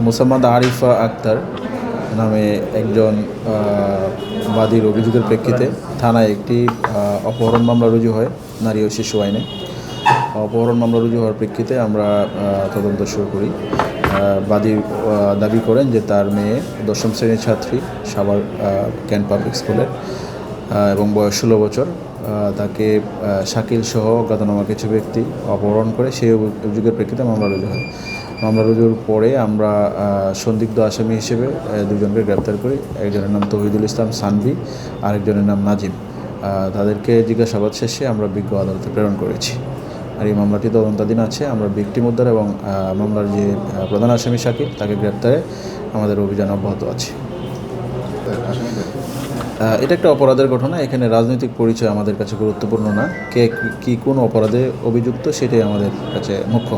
মোসাম্মদ আরিফা আক্তার নামে একজন বাদীর অভিযোগের প্রেক্ষিতে থানায় একটি অপহরণ মামলা রুজু হয় নারী ও শিশু আইনে। অপহরণ মামলা রুজু হওয়ার প্রেক্ষিতে আমরা তদন্ত শুরু করি। বাদী দাবি করেন যে তার মেয়ে 10ম শ্রেণীর ছাত্রী, সাভার ক্যান্ট পাবলিক স্কুলের, এবং বয়স 16 বছর। তাকে শাকিল সহ অজ্ঞাতনামা কিছু ব্যক্তি অপহরণ করে সেই অভিযোগের প্রেক্ষিতে মামলা রুজু হয়। মামলা রুজুর পরে আমরা সন্দিগ্ধ আসামি হিসেবে দুজনকে গ্রেপ্তার করি। একজনের নাম তৌহিদুল ইসলাম সানভি, আরেকজনের নাম নাজিম। তাদেরকে জিজ্ঞাসাবাদ শেষে আমরা বিজ্ঞ আদালতে প্রেরণ করেছি। আর এই মামলাটি তদন্তাধীন আছে। আমরা ভিকটিম উদ্ধার এবং মামলার যে প্রধান আসামি শাকিল, তাকে গ্রেপ্তারে আমাদের অভিযান অব্যাহত আছে। এটা একটা অপরাধের ঘটনা। এখানে রাজনৈতিক পরিচয় আমাদের কাছে গুরুত্বপূর্ণ না। কে কি কোন অপরাধে অভিযুক্ত সেটাই আমাদের কাছে মুখ্য।